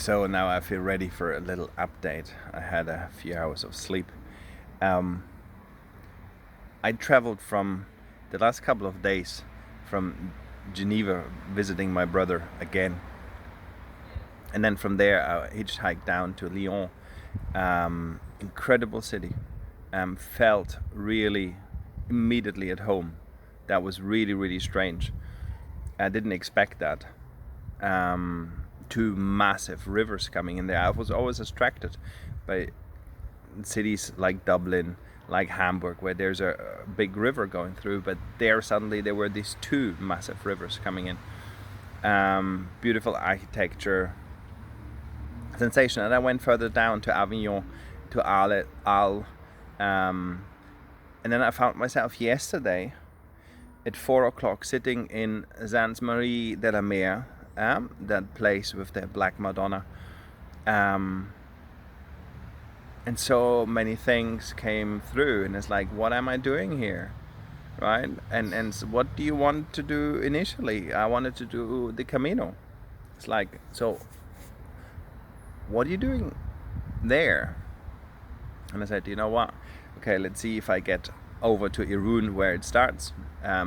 So now I feel ready for a little update. I had a few hours of sleep. Um, I traveled from the last couple of days from Geneva visiting my brother again. And then from there I hitchhiked down to Lyon. Incredible city. Felt really immediately at home. That was really, really strange. I didn't expect that. Two massive rivers coming in there. I was always attracted by cities like Dublin, like Hamburg, where there's a big river going through, but there were these two massive rivers coming in. Beautiful architecture, sensation. And I went further down to Avignon, to Arles, and then I found myself yesterday at 4 o'clock sitting in Sainte-Marie de la Mer, that place with the Black Madonna. And so many things came through, and it's like, what am I doing here? Right? And so what do you want to do initially? I wanted to do the Camino. It's like, so what are you doing there? And I said, you know what? Okay, let's see if I get over to Irun where it starts,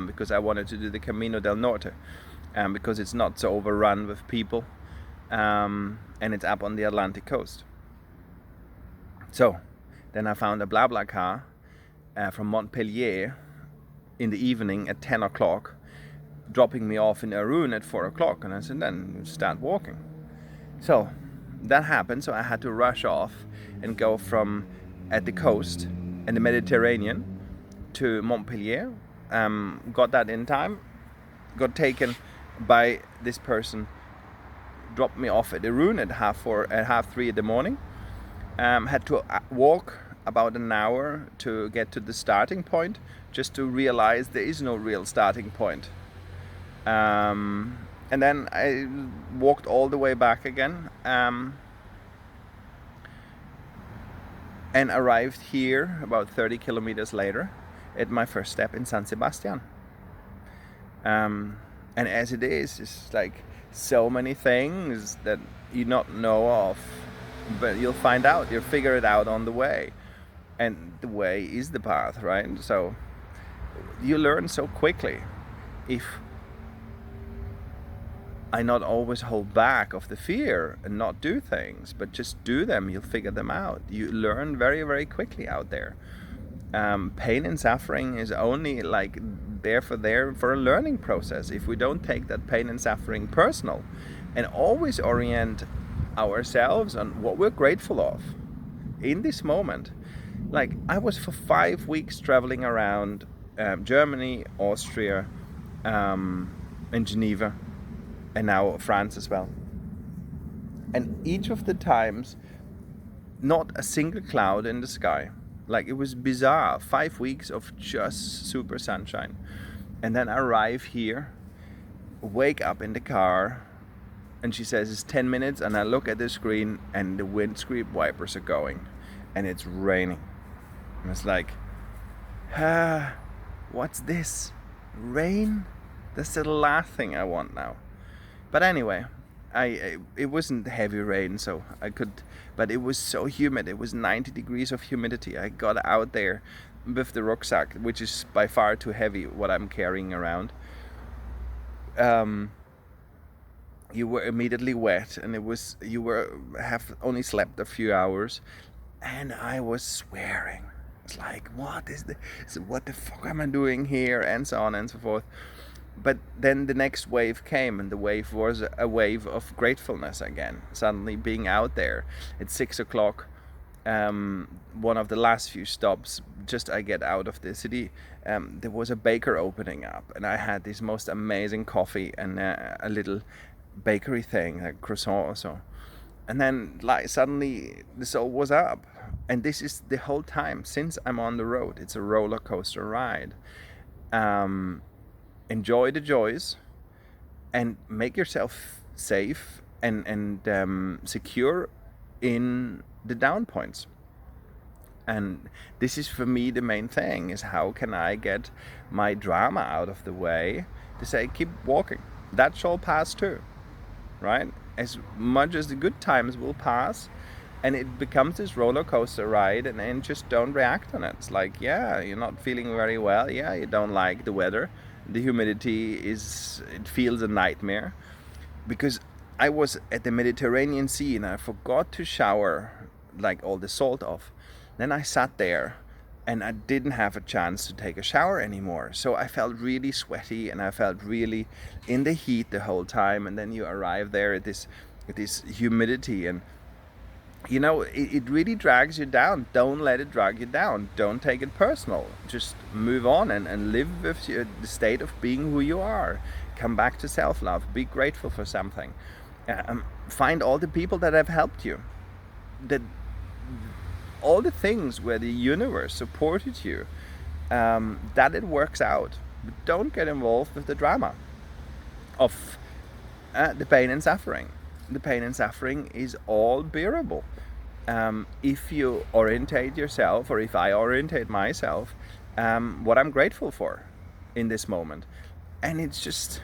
because I wanted to do the Camino del Norte, because it's not so overrun with people, and it's up on the Atlantic coast. So then I found a BlaBlaCar from Montpellier in the evening at 10 o'clock, dropping me off in Irun at 4 o'clock, and I said, then start walking. So that happened, so I had to rush off and go from at the coast in the Mediterranean to Montpellier. Got that in time, got taken by this person, dropped me off at Irun at half 3 in the morning. Had to walk about an hour to get to the starting point, just to realize there is no real starting point. And then I walked all the way back again, and arrived here about 30 kilometers later at my first step in San Sebastian. And as it is, it's like so many things that you not know of, but you'll find out, you'll figure it out on the way. And the way is the path, right? So you learn so quickly. If I not always hold back of the fear and not do things, but just do them, you'll figure them out. You learn very, very quickly out there. Pain and suffering is only like there for a learning process. If we don't take that pain and suffering personal and always orient ourselves on what we're grateful of in this moment. Like, I was for 5 weeks traveling around Germany, Austria, and Geneva, and now France as well. And each of the times, not a single cloud in the sky. Like, it was bizarre. 5 weeks of just super sunshine. And then I arrive here, wake up in the car, and she says it's 10 minutes, and I look at the screen and the windscreen wipers are going and it's raining. And it's like, what's this? Rain? That's the last thing I want now. But anyway, it wasn't heavy rain, so I could, but it was so humid. It was 90 degrees of humidity. I got out there with the rucksack, which is by far too heavy, what I'm carrying around. You were immediately wet, and have only slept a few hours, and I was swearing. It's like, what the fuck am I doing here, and so on and so forth. But then the next wave came, and the wave was a wave of gratefulness again. Suddenly being out there at 6 o'clock, one of the last few stops, just I get out of the city, there was a baker opening up, and I had this most amazing coffee and a little bakery thing, a croissant or so. And then like suddenly the soul was up. And this is the whole time since I'm on the road. It's a roller coaster ride. Enjoy the joys and make yourself safe and secure in the down points. And this is for me the main thing, is how can I get my drama out of the way to say, keep walking. That shall pass too, right? as much as the good times will pass, and it becomes this roller coaster ride, and then just don't react on it. It's like, yeah, you're not feeling very well, yeah, you don't like the weather, the humidity it feels a nightmare. Because I was at the Mediterranean Sea and I forgot to shower like all the salt off. Then I sat there and I didn't have a chance to take a shower anymore. So I felt really sweaty and I felt really in the heat the whole time. And then you arrive there at this humidity, and it really drags you down. Don't let it drag you down. Don't take it personal. Just move on and live with the state of being who you are. Come back to self-love. Be grateful for something. Find all the people that have helped you. That all the things where the universe supported you, that it works out. But don't get involved with the drama of the pain and suffering. The pain and suffering is all bearable if you orientate yourself, or if I orientate myself, what I'm grateful for in this moment. And it's just,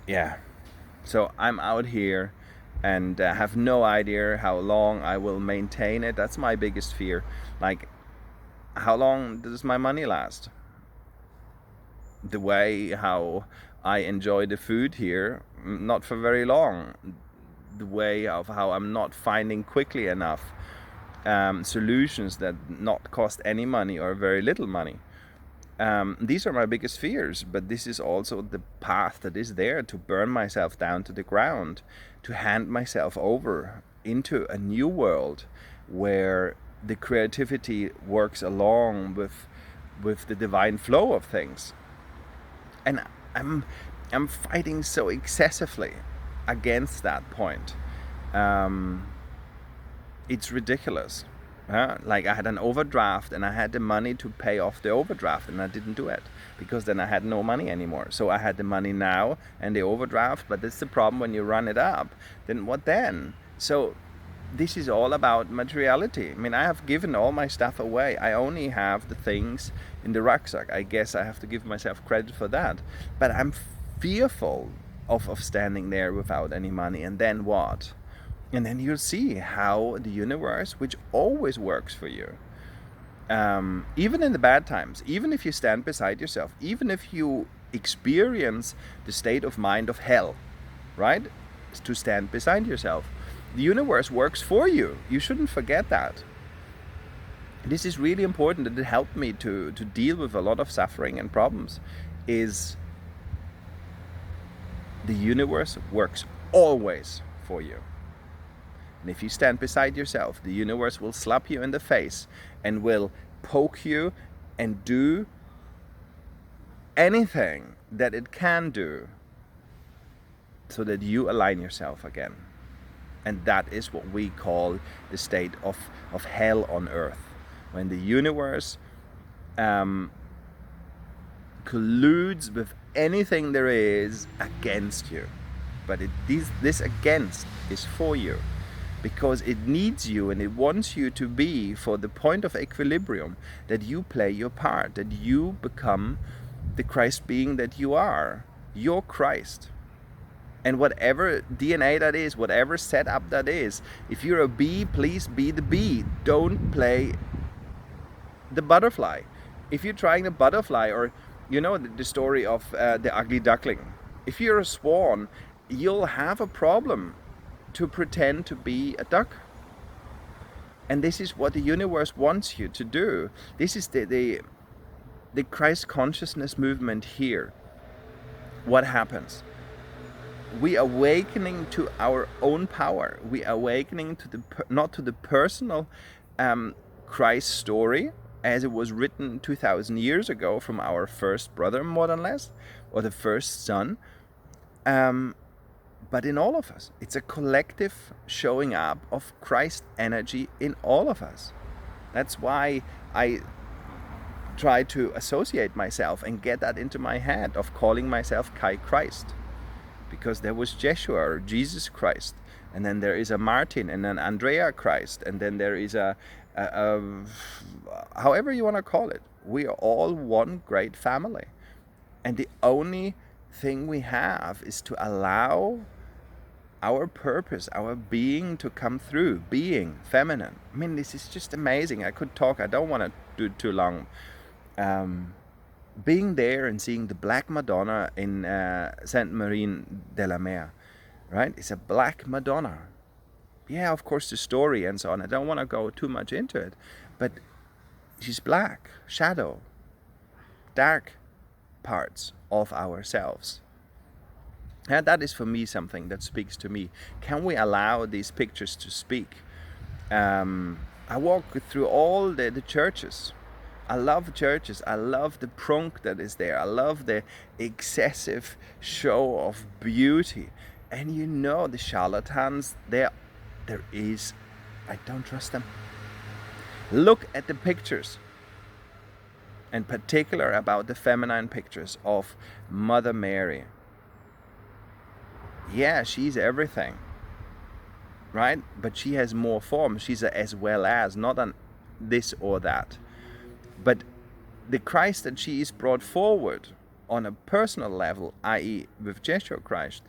yeah. So I'm out here and have no idea how long I will maintain it. That's my biggest fear. Like, how long does my money last? The way how I enjoy the food here, not for very long. The way of how I'm not finding quickly enough solutions that not cost any money or very little money. These are my biggest fears, but this is also the path that is there to burn myself down to the ground, to hand myself over into a new world where the creativity works along with the divine flow of things. And I'm fighting so excessively against that point. It's ridiculous. Like, I had an overdraft and I had the money to pay off the overdraft, and I didn't do it because then I had no money anymore. So I had the money now and the overdraft, but that's the problem when you run it up. Then what then? So this is all about materiality. I mean, I have given all my stuff away. I only have the things in the rucksack. I guess I have to give myself credit for that. But I'm fearful of standing there without any money, and then what? And then you'll see how the universe, which always works for you, even in the bad times, even if you stand beside yourself, even if you experience the state of mind of hell, right? To stand beside yourself, the universe works for you. You shouldn't forget that. This is really important, and it helped me to deal with a lot of suffering and problems. Is the universe works always for you. And if you stand beside yourself, the universe will slap you in the face and will poke you and do anything that it can do so that you align yourself again. And that is what we call the state of hell on earth. When the universe colludes with anything there is against you. But this against is for you, because it needs you and it wants you to be for the point of equilibrium, that you play your part, that you become the Christ being that you are. You're Christ. And whatever DNA that is, whatever setup that is, if you're a bee, please be the bee. Don't play the butterfly. If you're trying the butterfly, or the story of the ugly duckling, if you're a swan, you'll have a problem to pretend to be a duck. And this is what the universe wants you to do. This is the Christ consciousness movement here. What happens? We awakening to our own power. We awakening to not to the personal Christ story as it was written 2,000 years ago from our first brother, more or less, or the first son. But in all of us. It's a collective showing up of Christ energy in all of us. That's why I try to associate myself and get that into my head of calling myself Kai Christ. Because there was Jeshua, or Jesus Christ, and then there is a Martin, and an Andrea Christ, and then there is a however you want to call it. We are all one great family. And the only thing we have is to allow our purpose, our being to come through, being feminine. I mean, this is just amazing. I could talk, I don't want to do too long. Being there and seeing the Black Madonna in Sainte Marie de la Mer, right? It's a Black Madonna. Yeah, of course, the story and so on. I don't want to go too much into it, but she's black, shadow, dark parts of ourselves. And that is for me something that speaks to me. Can we allow these pictures to speak? I walk through all the churches. I love churches. I love the prunk that is there. I love the excessive show of beauty. And you know, the charlatans, there is, I don't trust them. Look at the pictures, in particular about the feminine pictures of Mother Mary. Yeah, she's everything, right? But she has more form. She's a as well as, not an this or that. But the Christ that she is brought forward on a personal level, i.e. with Jesu Christ,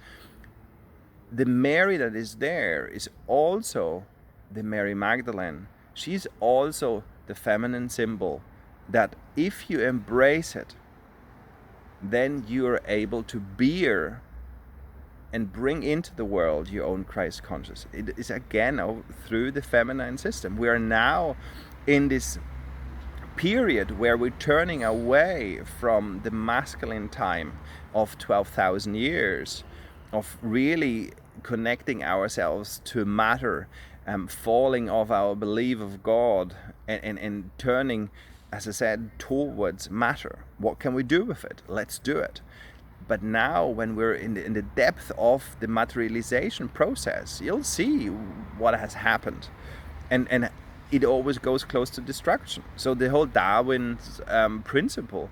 the Mary that is there is also the Mary Magdalene. She's also the feminine symbol that if you embrace it, then you are able to bear and bring into the world your own Christ consciousness. It is again through the feminine system. We are now in this period where we're turning away from the masculine time of 12,000 years of really connecting ourselves to matter, falling off our belief of God and turning, as I said, towards matter. What can we do with it? Let's do it. But now when we're in the depth of the materialization process, you'll see what has happened. And it always goes close to destruction. So the whole Darwin's principle,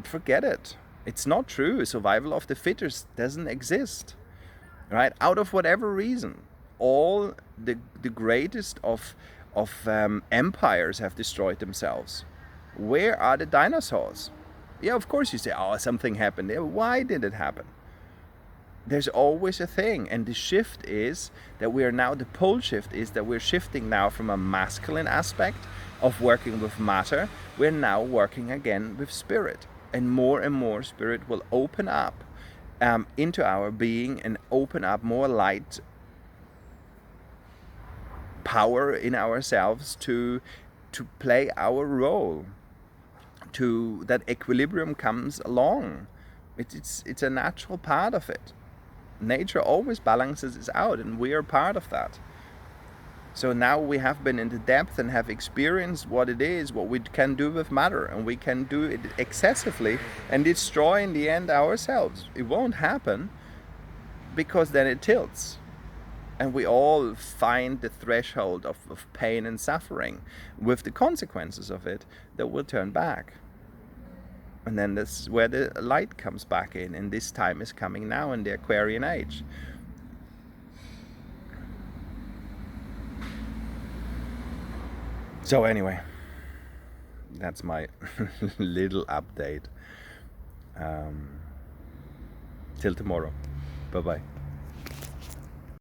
forget it. It's not true. Survival of the fittest doesn't exist, right? Out of whatever reason, all the greatest of empires have destroyed themselves. Where are the dinosaurs? Yeah, of course you say, oh, something happened there. Why did it happen? There's always a thing. And the shift is that we are now, the pole shift is that we're shifting now from a masculine aspect of working with matter. We're now working again with spirit. And more spirit will open up into our being and open up more light, power in ourselves to play our role. To that equilibrium comes along. It's a natural part of it. Nature always balances it out, and we are part of that. So now we have been in the depth and have experienced what it is, what we can do with matter, and we can do it excessively and destroy in the end ourselves. It won't happen because then it tilts. And we all find the threshold of pain and suffering with the consequences of it that will turn back. And then this is where the light comes back in, and this time is coming now in the Aquarian age. So anyway, that's my little update. Till tomorrow. Bye-bye.